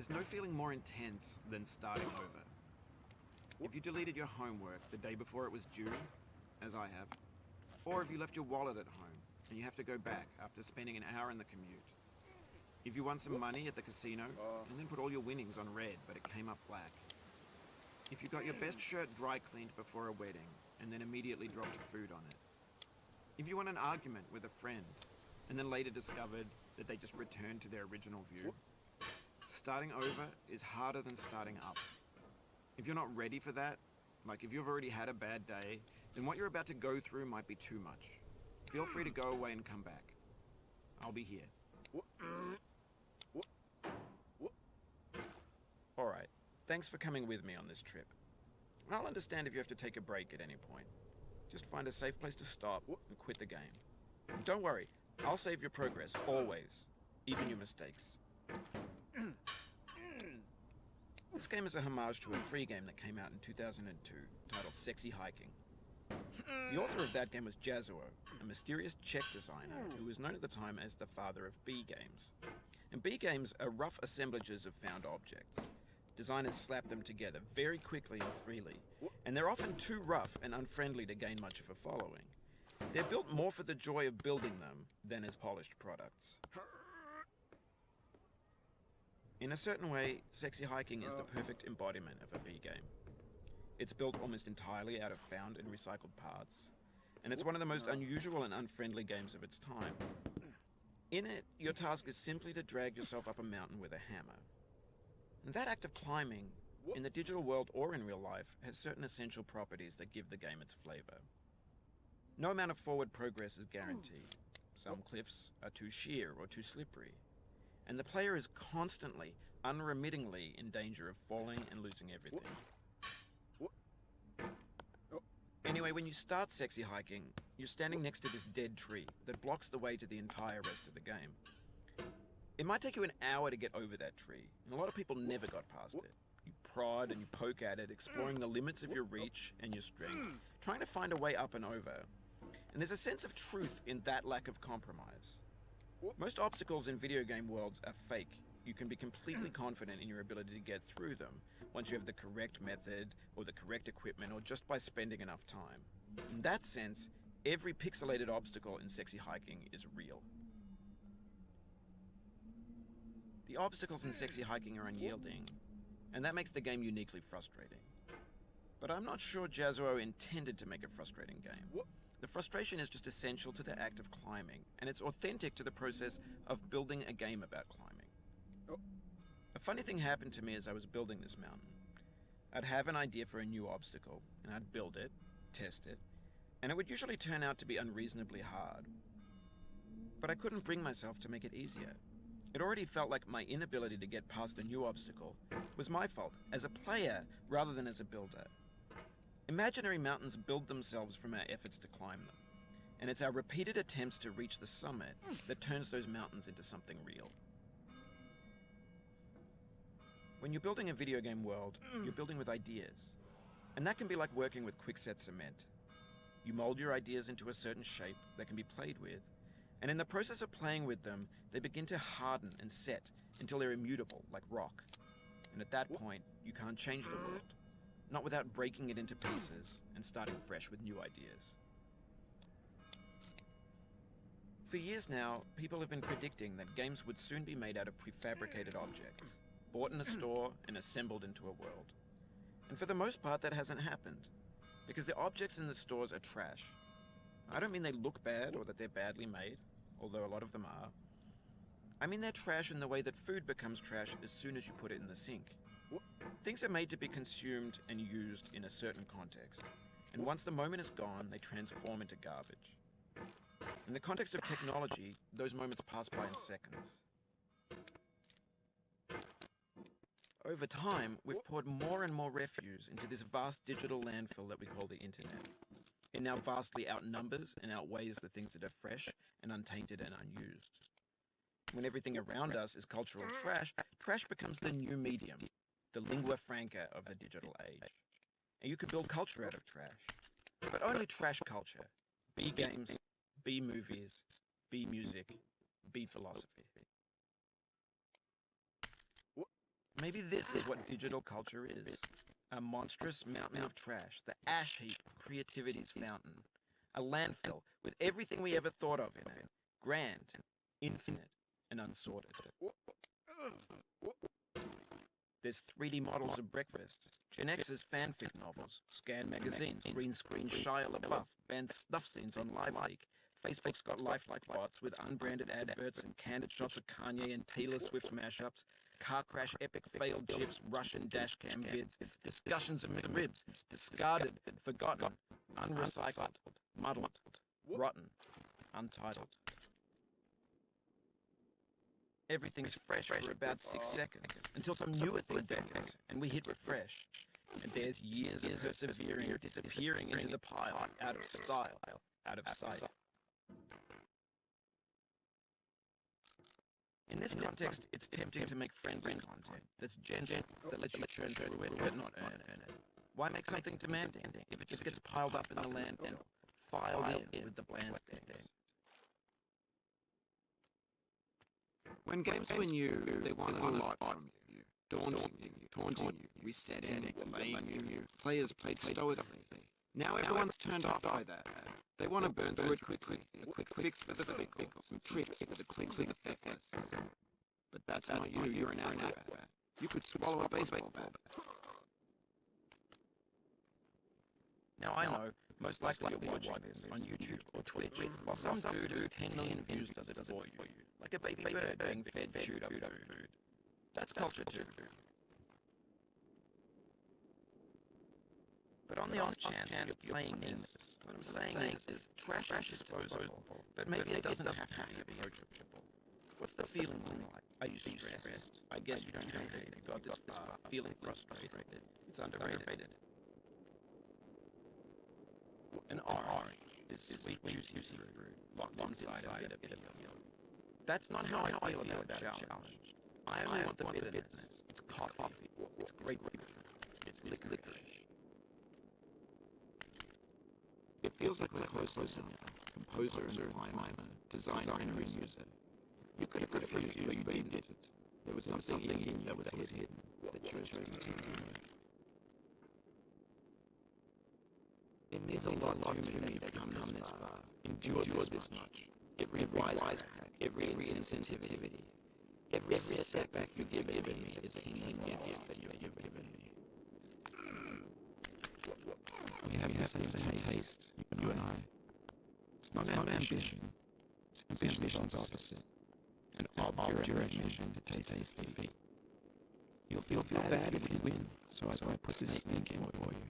There's no feeling more intense than starting over. If you deleted your homework the day before it was due, as I have, or if you left your wallet at home and you have to go back after spending an hour in the commute. If you won some money at the casino and then put all your winnings on red but it came up black. If you got your best shirt dry cleaned before a wedding and then immediately dropped food on it. If you won an argument with a friend and then later discovered that they just returned to their original view. Starting over is harder than starting up. If you're not ready for that, like if you've already had a bad day, then what you're about to go through might be too much. Feel free to go away and come back. I'll be here. Alright, thanks for coming with me on this trip. I'll understand if you have to take a break at any point. Just find a safe place to stop and quit the game. Don't worry, I'll save your progress, always. Even your mistakes. This game is a homage to a free game that came out in 2002, titled Sexy Hiking. The author of that game was Jazuo, a mysterious Czech designer who was known at the time as the father of B games. And B games are rough assemblages of found objects. Designers slap them together very quickly and freely, and they're often too rough and unfriendly to gain much of a following. They're built more for the joy of building them than as polished products. In a certain way, Sexy Hiking is the perfect embodiment of a B game. It's built almost entirely out of found and recycled parts, and it's one of the most unusual and unfriendly games of its time. In it, your task is simply to drag yourself up a mountain with a hammer. And that act of climbing, in the digital world or in real life, has certain essential properties that give the game its flavor. No amount of forward progress is guaranteed. Some cliffs are too sheer or too slippery. And the player is constantly, unremittingly in danger of falling and losing everything. Anyway, when you start Sexy Hiking, you're standing next to this dead tree that blocks the way to the entire rest of the game. It might take you an hour to get over that tree, and a lot of people never got past it. You prod and you poke at it, exploring the limits of your reach and your strength, trying to find a way up and over. And there's a sense of truth in that lack of compromise. Most obstacles in video game worlds are fake. You can be completely confident in your ability to get through them once you have the correct method or the correct equipment or just by spending enough time. In that sense, every pixelated obstacle in Sexy Hiking is real. The obstacles in Sexy Hiking are unyielding, and that makes the game uniquely frustrating. But I'm not sure Jazuo intended to make a frustrating game. The frustration is just essential to the act of climbing, and it's authentic to the process of building a game about climbing. A funny thing happened to me as I was building this mountain. I'd have an idea for a new obstacle, and I'd build it, test it, and it would usually turn out to be unreasonably hard. But I couldn't bring myself to make it easier. It already felt like my inability to get past a new obstacle was my fault, as a player rather than as a builder. Imaginary mountains build themselves from our efforts to climb them, and it's our repeated attempts to reach the summit that turns those mountains into something real. When you're building a video game world, you're building with ideas, and that can be like working with quickset cement. You mold your ideas into a certain shape that can be played with, and in the process of playing with them, they begin to harden and set until they're immutable, like rock. And at that point, you can't change the world. Not without breaking it into pieces and starting fresh with new ideas. For years now, people have been predicting that games would soon be made out of prefabricated objects, bought in a store and assembled into a world. And for the most part, that hasn't happened, because the objects in the stores are trash. I don't mean they look bad or that they're badly made, although a lot of them are. I mean they're trash in the way that food becomes trash as soon as you put it in the sink. Things are made to be consumed and used in a certain context, and once the moment is gone, they transform into garbage. In the context of technology, those moments pass by in seconds. Over time, we've poured more and more refuse into this vast digital landfill that we call the internet. It now vastly outnumbers and outweighs the things that are fresh and untainted and unused. When everything around us is cultural trash, trash becomes the new medium, the lingua franca of the digital age. And you could build culture out of trash, but only trash culture. B games, B movies, B music, B philosophy. Maybe this is what digital culture is. A monstrous mountain of trash, the ash heap of creativity's fountain. A landfill with everything we ever thought of in it. Grand, infinite, and unsorted. There's 3D models of breakfast, Gen X's fanfic novels, scan magazines, green screen Shia LaBeouf, banned snuff scenes on LiveLeak. Facebook's got lifelike bots with unbranded adverts and candid shots of Kanye and Taylor Swift mashups, car crash epic failed GIFs, Russian dashcam vids, discussions of McRibs, discarded, forgotten, unrecycled, muddled, rotten, untitled. Everything's fresh for about 6 seconds, until some newer thing beckons, and we hit refresh. And there's years of persevering disappearing into the pile, out of style, out of sight. In this context, it's tempting to make friendly content that's gentle, that lets you churn through it, but not earn it. Why make something demanding if it just gets piled up in the landfill, filed in with the bland things? When games were new, they wanted a lot from you. Daunting you, taunting you, resetting, delaying you. Players played stoically. Now everyone's turned off by that. They want to burn through it quickly. A quick fix for the fickle, some tricks for the clicks of the feckless. But that's not you, you're an acrobat. You could swallow a baseball bat. Now I know, most likely you're watching this on YouTube or Twitch, while some dude with 10 million views does it for you. Like a baby bird being fed chewed up food. That's culture too. But on the off chance you're playing this, what I'm saying is trash is disposable, but maybe it doesn't have to be approachable. What's the feeling like? Are you stressed? I guess you don't hate it. You got this far, feeling frustrated. It's underrated. An orange is sweet, juicy fruit, locked inside a bit of appeal. That's not how I feel about a challenge. I only want the bitterness. It's coffee. It's grapefruit. It's licorice. It feels like we're closer now. Composer and climber, designer and user. You could have refused, but you didn't. There was something in you that was hidden, that chose to continue. It means a lot to me to come this far, endure this much. Every wise hack, every insensitivity, every setback you've given me is a kingly gift that you've given me. We have the same taste, you and I. It's not ambition. Ambition's opposite. An obdurate mission to taste defeat. You'll feel bad if you win, so I put this link in for you.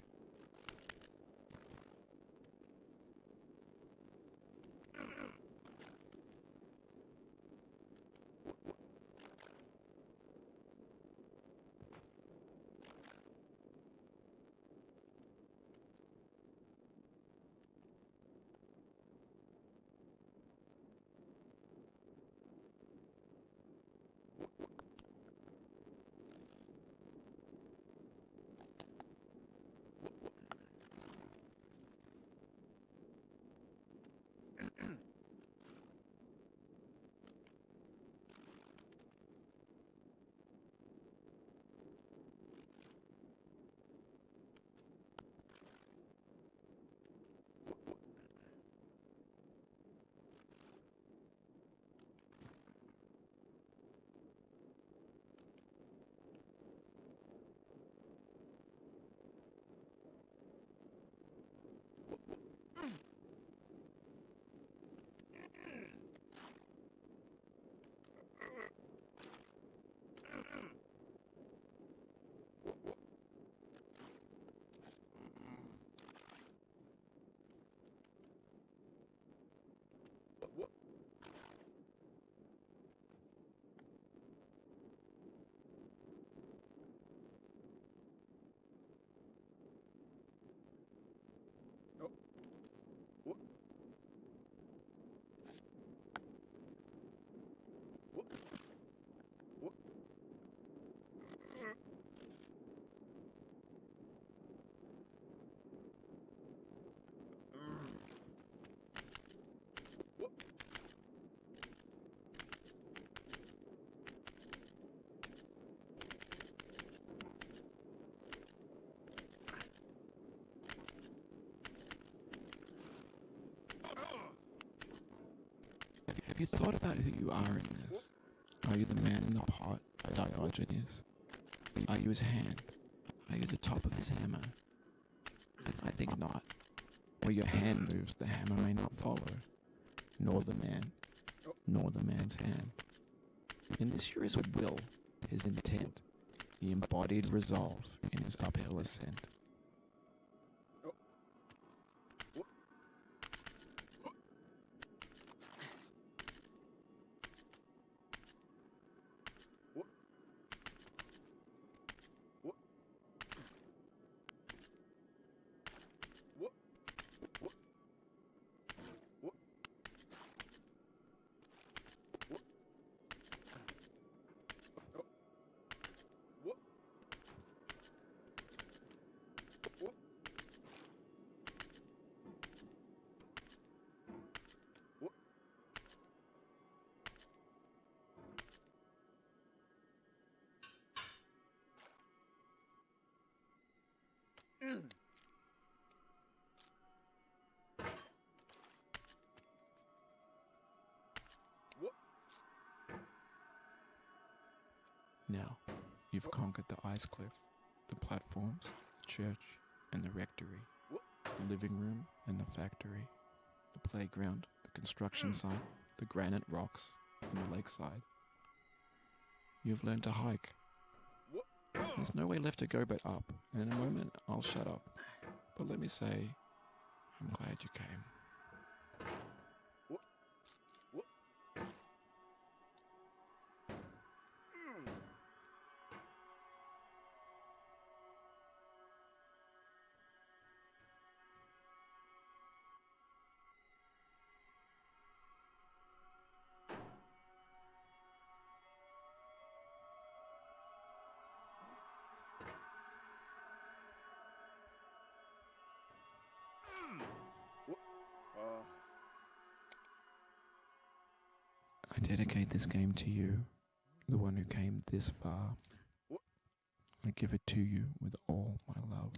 Have you thought about who you are in this? Are you the man in the pot, Diogenes? Are you his hand? Are you the top of his hammer? I think not. Where your hand moves, the hammer may not follow, nor the man, nor the man's hand. In this here is will, his intent, the embodied resolve in his uphill ascent. Now, you've conquered the ice cliff, the platforms, the church, and the rectory, the living room and the factory, the playground, the construction site, the granite rocks, and the lakeside. You've learned to hike. There's no way left to go but up, and in a moment I'll shut up. But let me say, I'm glad you came. I dedicate this game to you, the one who came this far. I give it to you with all my love.